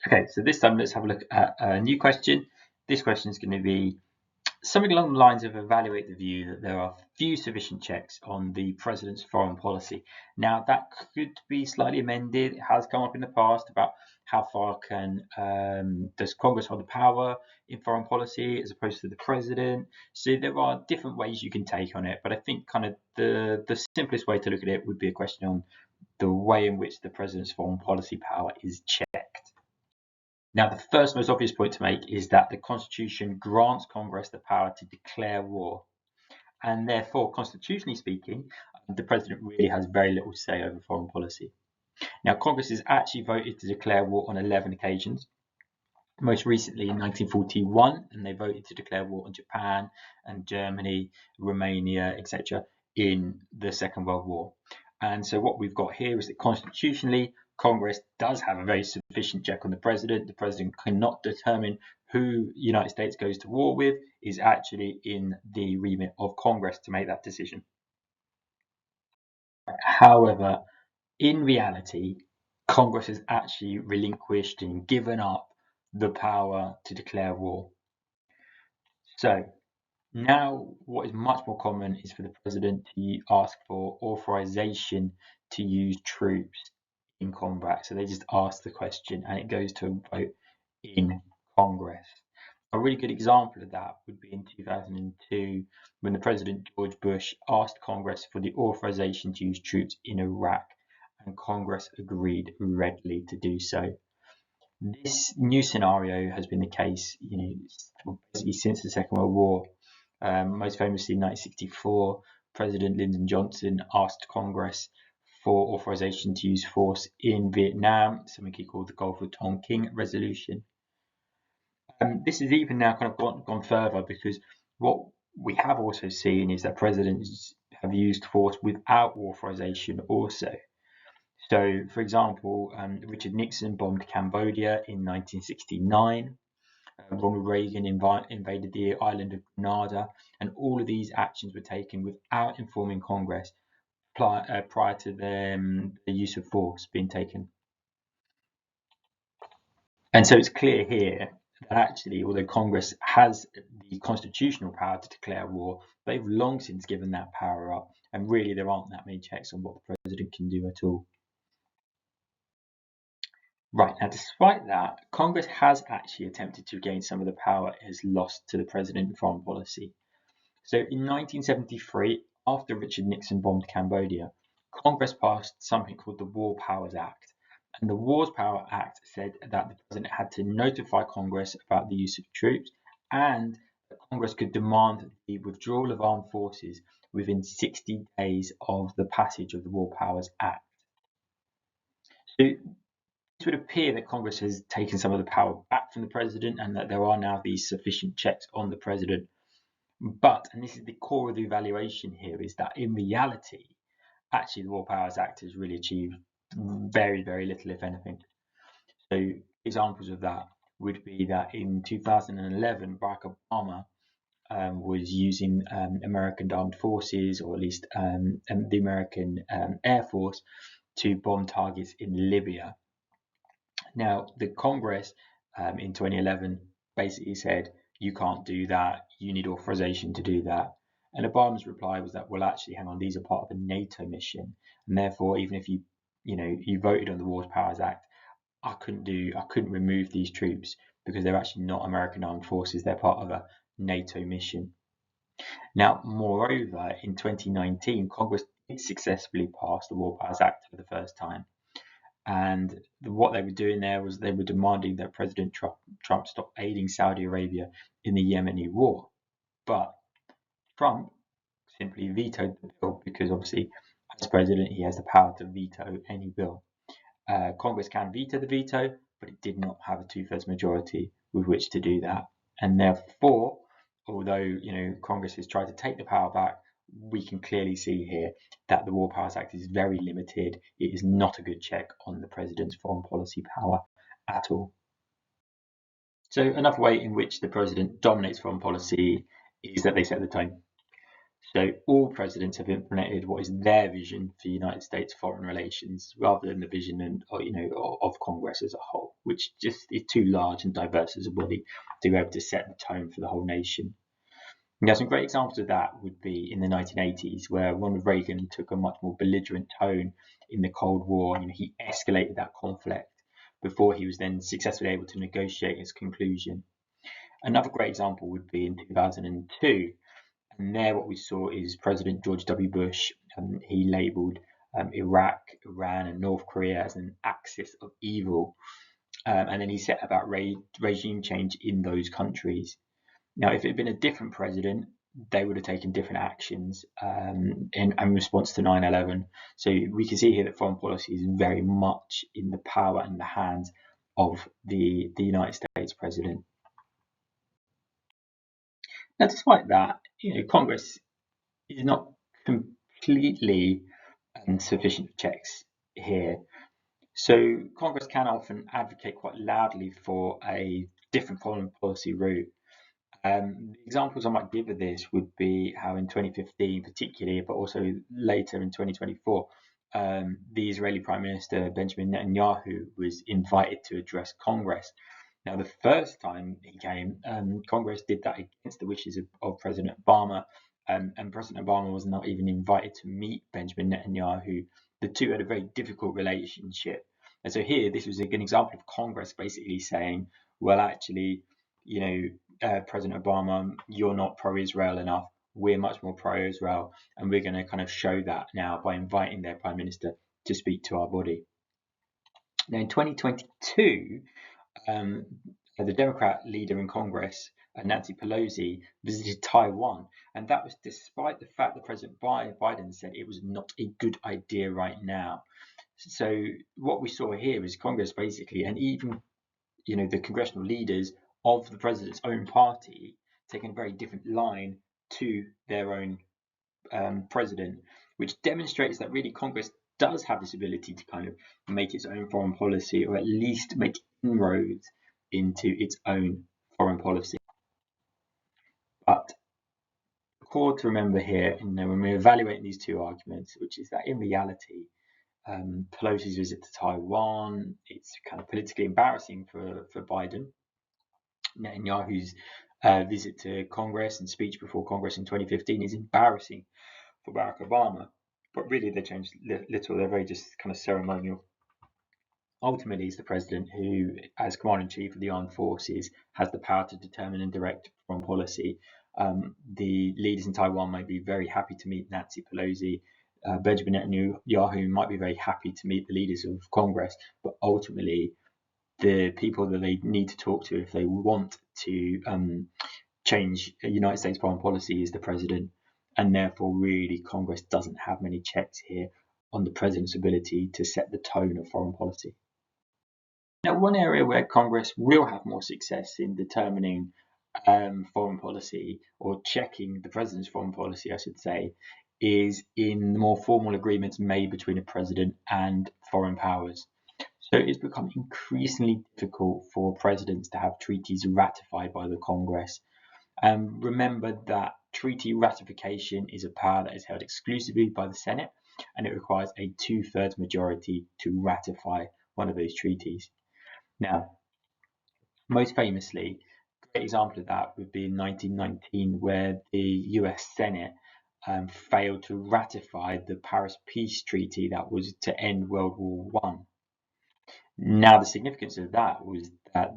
Okay, so this time let's have a look at a new question. This question is going to be something along the lines of evaluate the view that there are few sufficient checks on the president's foreign policy. Now, that could be slightly amended. It has come up in the past about how far does Congress hold the power in foreign policy as opposed to the president. So there are different ways you can take on it, but I think kind of the simplest way to look at it would be a question on the way in which the president's foreign policy power is checked. Now, the first most obvious point to make is that the Constitution grants Congress the power to declare war. And therefore, constitutionally speaking, the president really has very little say over foreign policy. Now, Congress has actually voted to declare war on 11 occasions, most recently in 1941, and they voted to declare war on Japan and Germany, Romania, etc. in the Second World War. And so what we've got here is that constitutionally, Congress does have a very sufficient check on the president. The president cannot determine who the United States goes to war with. Is actually in the remit of Congress to make that decision. However, in reality, Congress has actually relinquished and given up the power to declare war. So now what is much more common is for the president to ask for authorization to use troops in combat. So they just ask the question and it goes to a vote in Congress. A really good example of that would be in 2002 when the President George Bush asked Congress for the authorization to use troops in Iraq, and Congress agreed readily to do so. This new scenario has been the case, basically since the Second World War. Most famously, in 1964, President Lyndon Johnson asked Congress for authorization to use force in Vietnam, something he called the Gulf of Tonkin Resolution. This has even now kind of gone further, because what we have also seen is that presidents have used force without authorization also. So, for example, Richard Nixon bombed Cambodia in 1969. Ronald Reagan invaded the island of Grenada, and all of these actions were taken without informing Congress prior to the use of force being taken. And so it's clear here that actually, although Congress has the constitutional power to declare war, they've long since given that power up, and really there aren't that many checks on what the president can do at all. Right, now despite that, Congress has actually attempted to gain some of the power it has lost to the president in foreign policy. So in 1973, after Richard Nixon bombed Cambodia, Congress passed something called the War Powers Act. And the War Powers Act said that the president had to notify Congress about the use of troops, and that Congress could demand the withdrawal of armed forces within 60 days of the passage of the War Powers Act. So it would appear that Congress has taken some of the power back from the president, and that there are now these sufficient checks on the president. But, and this is the core of the evaluation here, is that in reality, actually the War Powers Act has really achieved very, very little, if anything. So examples of that would be that in 2011, Barack Obama was using American armed forces, or at least the American Air Force, to bomb targets in Libya. Now, the Congress in 2011 basically said, you can't do that, you need authorization to do that. And Obama's reply was that, well, actually, hang on, these are part of a NATO mission, and therefore, even if you voted on the War Powers Act, I couldn't remove these troops because they're actually not American armed forces; they're part of a NATO mission. Now, moreover, in 2019, Congress did successfully pass the War Powers Act for the first time. And what they were doing there was they were demanding that President Trump stop aiding Saudi Arabia in the Yemeni war. But Trump simply vetoed the bill because, obviously, as president, he has the power to veto any bill. Congress can veto the veto, but it did not have a two-thirds majority with which to do that. And therefore, although Congress has tried to take the power back, we can clearly see here that the War Powers Act is very limited. It is not a good check on the president's foreign policy power at all. So another way in which the president dominates foreign policy is that they set the tone. So all presidents have implemented what is their vision for United States foreign relations, rather than the vision of Congress as a whole, which just is too large and diverse as a body to be able to set the tone for the whole nation. Now, some great examples of that would be in the 1980s, where Ronald Reagan took a much more belligerent tone in the Cold War. He escalated that conflict before he was then successfully able to negotiate its conclusion. Another great example would be in 2002, and there what we saw is President George W. Bush. He labelled Iraq, Iran, and North Korea as an axis of evil, and then he set about regime change in those countries. Now, if it had been a different president, they would have taken different actions in response to 9/11. So we can see here that foreign policy is very much in the power and the hands of the United States president. Now, despite that, Congress is not completely sufficient checks here. So Congress can often advocate quite loudly for a different foreign policy route. Examples I might give of this would be how in 2015 particularly, but also later in 2024, the Israeli Prime Minister Benjamin Netanyahu was invited to address Congress. Now, the first time he came, Congress did that against the wishes of President Obama, and President Obama was not even invited to meet Benjamin Netanyahu. The two had a very difficult relationship. And so here, this was an example of Congress basically saying, well, actually, President Obama, you're not pro-Israel enough. We're much more pro-Israel, and we're going to kind of show that now by inviting their prime minister to speak to our body. Now, in 2022, the Democrat leader in Congress, Nancy Pelosi, visited Taiwan, and that was despite the fact that President Biden said it was not a good idea right now. So what we saw here is Congress basically, and even the congressional leaders of the president's own party, taking a very different line to their own president, which demonstrates that really Congress does have this ability to kind of make its own foreign policy, or at least make inroads into its own foreign policy. But core to remember here, when we're evaluating these two arguments, which is that in reality, Pelosi's visit to Taiwan, it's kind of politically embarrassing for Biden. Netanyahu's visit to Congress and speech before Congress in 2015 is embarrassing for Barack Obama. But really, they changed little. They're very just kind of ceremonial. Ultimately, it's the president who, as commander-in-chief of the armed forces, has the power to determine and direct foreign policy. The leaders in Taiwan might be very happy to meet Nancy Pelosi. Benjamin Netanyahu might be very happy to meet the leaders of Congress, but ultimately, the people that they need to talk to if they want to change United States foreign policy is the president, and therefore really Congress doesn't have many checks here on the president's ability to set the tone of foreign policy. Now, one area where Congress will have more success in determining foreign policy, or checking the president's foreign policy, I should say, is in the more formal agreements made between a president and foreign powers. So it's become increasingly difficult for presidents to have treaties ratified by the Congress. Remember that treaty ratification is a power that is held exclusively by the Senate, and it requires a 2/3 majority to ratify one of those treaties. Now, most famously, a great example of that would be in 1919, where the US Senate failed to ratify the Paris Peace Treaty that was to end World War I. Now, the significance of that was that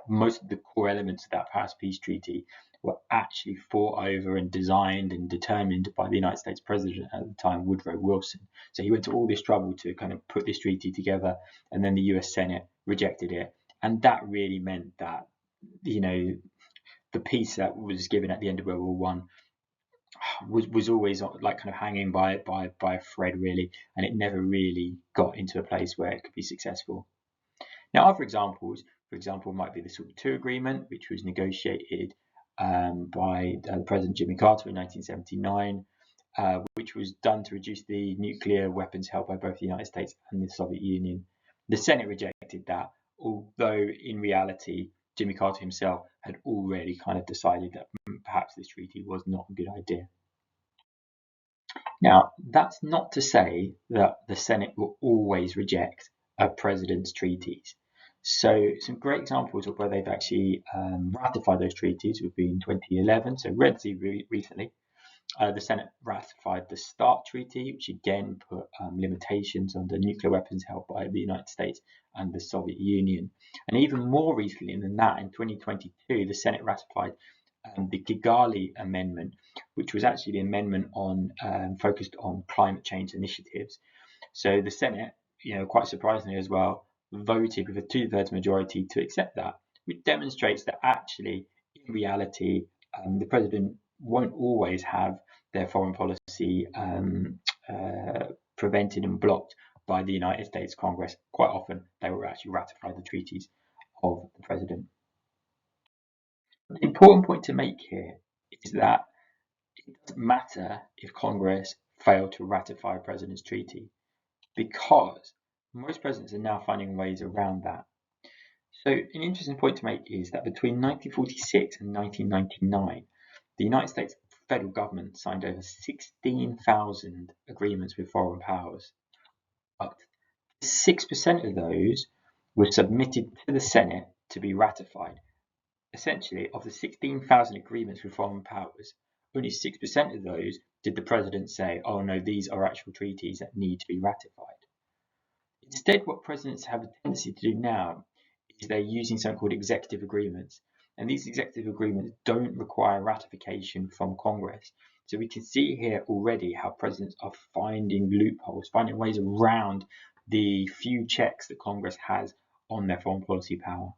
most of the core elements of that Paris Peace Treaty were actually fought over and designed and determined by the United States president at the time, Woodrow Wilson. So he went to all this trouble to kind of put this treaty together, and then the US Senate rejected it. And that really meant that, the peace that was given at the end of World War I was always like kind of hanging by a thread, really, and it never really got into a place where it could be successful. Now, other examples, for example, might be the SALT II agreement, which was negotiated by President Jimmy Carter in 1979, which was done to reduce the nuclear weapons held by both the United States and the Soviet Union. The Senate rejected that, although in reality Jimmy Carter himself had already kind of decided that perhaps this treaty was not a good idea. Now, that's not to say that the Senate will always reject a president's treaties. So some great examples of where they've actually ratified those treaties would be in 2011, so relatively recently. The Senate ratified the START Treaty, which again put limitations on the nuclear weapons held by the United States and the Soviet Union. And even more recently than that, in 2022, the Senate ratified the Kigali Amendment, which was actually the amendment on focused on climate change initiatives. So the Senate, quite surprisingly as well, voted with a 2/3 majority to accept that, which demonstrates that actually, in reality, the president won't always have their foreign policy prevented and blocked by the United States Congress. Quite often, they will actually ratify the treaties of the president. The important point to make here is that it doesn't matter if Congress failed to ratify a president's treaty, because most presidents are now finding ways around that. So an interesting point to make is that between 1946 and 1999, the United States federal government signed over 16,000 agreements with foreign powers. But 6% of those were submitted to the Senate to be ratified. Essentially, of the 16,000 agreements with foreign powers, only 6% of those did the president say, oh no, these are actual treaties that need to be ratified. Instead, what presidents have a tendency to do now is they're using something called executive agreements. And these executive agreements don't require ratification from Congress. So we can see here already how presidents are finding loopholes, finding ways around the few checks that Congress has on their foreign policy power.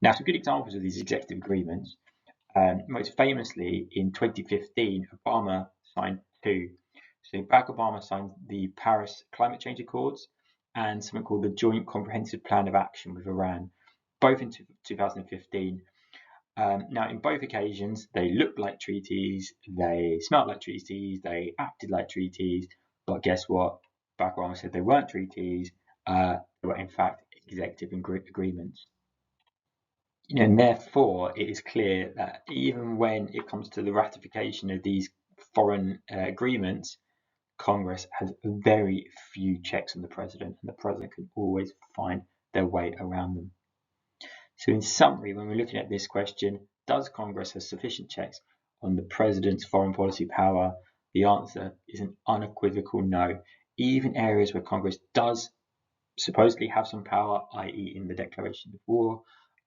Now, some good examples of these executive agreements. Most famously, in 2015, Obama signed two. So Barack Obama signed the Paris Climate Change Accords and something called the Joint Comprehensive Plan of Action with Iran, both in 2015. Now, in both occasions, they looked like treaties, they smelt like treaties, they acted like treaties, but guess what? Barack Obama said they weren't treaties, they were in fact executive agreements. And therefore, it is clear that even when it comes to the ratification of these foreign agreements, Congress has very few checks on the president, and the president can always find their way around them. So in summary, when we're looking at this question, does Congress have sufficient checks on the president's foreign policy power? The answer is an unequivocal no. Even areas where Congress does supposedly have some power, i.e. in the declaration of war,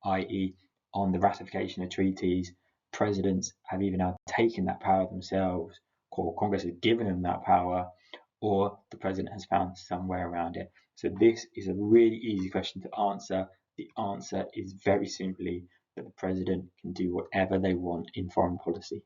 i.e. on the ratification of treaties, presidents have either now taken that power themselves, or Congress has given them that power, or the president has found some way around it. So this is a really easy question to answer. The answer is very simply that the president can do whatever they want in foreign policy.